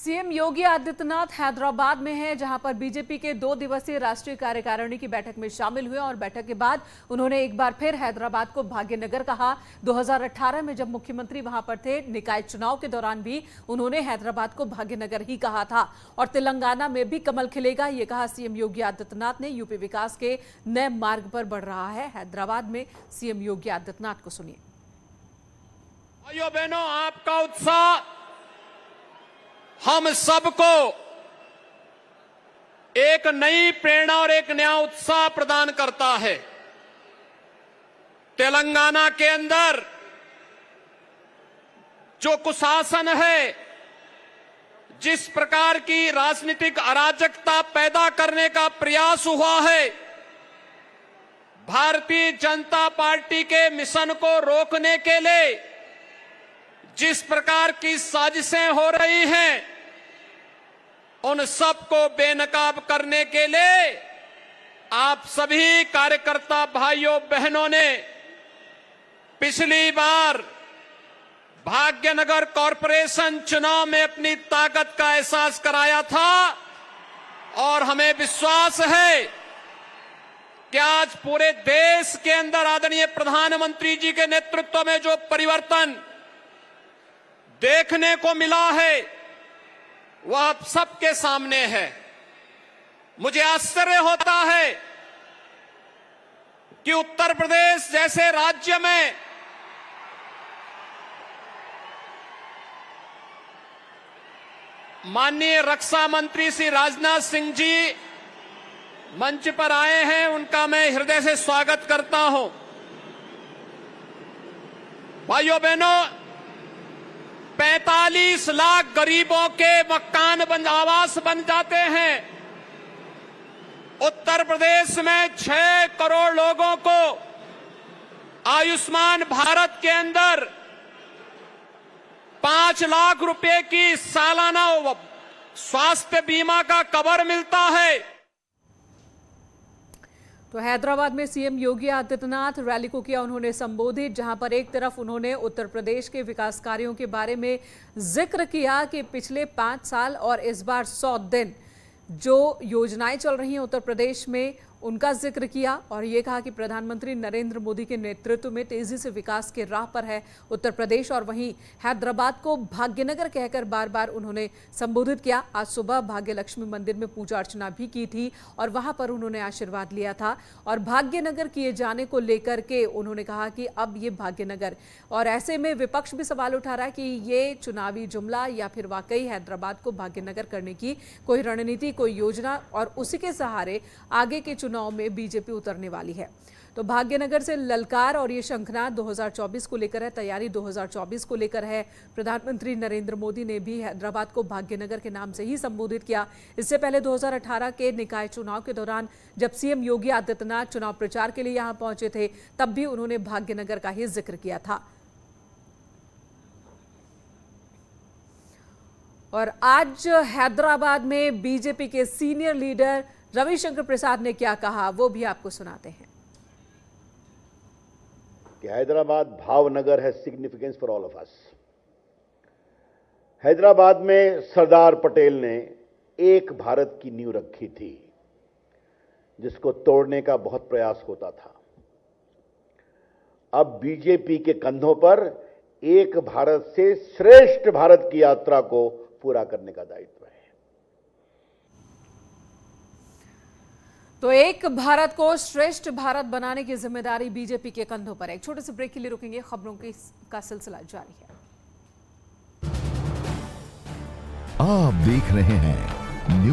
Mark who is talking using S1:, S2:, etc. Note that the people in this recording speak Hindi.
S1: सीएम योगी आदित्यनाथ हैदराबाद में हैं, जहां पर बीजेपी के 2 दिवसीय राष्ट्रीय कार्यकारिणी की बैठक में शामिल हुए और बैठक के बाद उन्होंने एक बार फिर हैदराबाद को भाग्यनगर कहा। 2018 में जब मुख्यमंत्री वहां पर थे, निकाय चुनाव के दौरान भी उन्होंने हैदराबाद को भाग्यनगर ही कहा था और तेलंगाना में भी कमल खिलेगा, ये कहा सीएम योगी आदित्यनाथ ने। यूपी विकास के नए मार्ग पर बढ़ रहा है हैदराबाद में। सीएम योगी आदित्यनाथ को सुनिए।
S2: भाइयों बहनों, आपका उत्साह हम सबको एक नई प्रेरणा और एक नया उत्साह प्रदान करता है। तेलंगाना के अंदर जो कुशासन है, जिस प्रकार की राजनीतिक अराजकता पैदा करने का प्रयास हुआ है, भारतीय जनता पार्टी के मिशन को रोकने के लिए जिस प्रकार की साजिशें हो रही हैं, उन सबको बेनकाब करने के लिए आप सभी कार्यकर्ता भाइयों बहनों ने पिछली बार भाग्यनगर कॉरपोरेशन चुनाव में अपनी ताकत का एहसास कराया था और हमें विश्वास है कि आज पूरे देश के अंदर आदरणीय प्रधानमंत्री जी के नेतृत्व में जो परिवर्तन देखने को मिला है, वह आप सबके सामने है। मुझे आश्चर्य होता है कि उत्तर प्रदेश जैसे राज्य में माननीय रक्षा मंत्री श्री राजनाथ सिंह जी मंच पर आए हैं, उनका मैं हृदय से स्वागत करता हूं। भाइयों बहनों, 45 लाख गरीबों के मकान आवास बन जाते हैं। उत्तर प्रदेश में 6 करोड़ लोगों को आयुष्मान भारत के अंदर 5 लाख रुपए की सालाना स्वास्थ्य बीमा का कवर मिलता है।
S1: तो हैदराबाद में सीएम योगी आदित्यनाथ रैली को किया उन्होंने संबोधित, जहां पर एक तरफ उन्होंने उत्तर प्रदेश के विकास कार्यों के बारे में जिक्र किया कि पिछले 5 साल और इस बार 100 दिन जो योजनाएं चल रही हैं उत्तर प्रदेश में, उनका जिक्र किया और ये कहा कि प्रधानमंत्री नरेंद्र मोदी के नेतृत्व में तेजी से विकास के राह पर है उत्तर प्रदेश। और वहीं हैदराबाद को भाग्यनगर कहकर बार बार उन्होंने संबोधित किया। आज सुबह भाग्य लक्ष्मी मंदिर में पूजा अर्चना भी की थी और वहां पर उन्होंने आशीर्वाद लिया था और भाग्यनगर किए जाने को लेकर के उन्होंने कहा कि अब ये भाग्यनगर, और ऐसे में विपक्ष भी सवाल उठा रहा है कि ये चुनावी जुमला या फिर वाकई हैदराबाद को भाग्यनगर करने की कोई रणनीति, कोई योजना और उसी के सहारे आगे के चुनाव में बीजेपी उतरने वाली है। तो भाग्यनगर से ललकार और ये शंखनाद 2024 को लेकर है, तैयारी 2024 को लेकर है। प्रधानमंत्री नरेंद्र मोदी ने भी हैदराबाद को भाग्यनगर के नाम से ही संबोधित किया। इससे पहले 2018 के निकाय चुनाव के दौरान जब सीएम योगी आदित्यनाथ चुनाव प्रचार के लिए यहां पहुंचे थे, तब भी उन्होंने भाग्यनगर का ही जिक्र किया था। और आज हैदराबाद में बीजेपी के सीनियर लीडर रविशंकर प्रसाद ने क्या कहा, वो भी आपको सुनाते हैं।
S3: कि हैदराबाद भावनगर है significance for all of us. Hyderabad में सरदार पटेल ने एक भारत की नींव रखी थी, जिसको तोड़ने का बहुत प्रयास होता था। अब बीजेपी के कंधों पर एक भारत से श्रेष्ठ भारत की यात्रा को पूरा करने का दायित्व है।
S1: तो एक भारत को श्रेष्ठ भारत बनाने की जिम्मेदारी बीजेपी के कंधों पर है। एक छोटे से ब्रेक के लिए रुकेंगे, खबरों का सिलसिला जारी है।
S4: आप देख रहे हैं न्यूज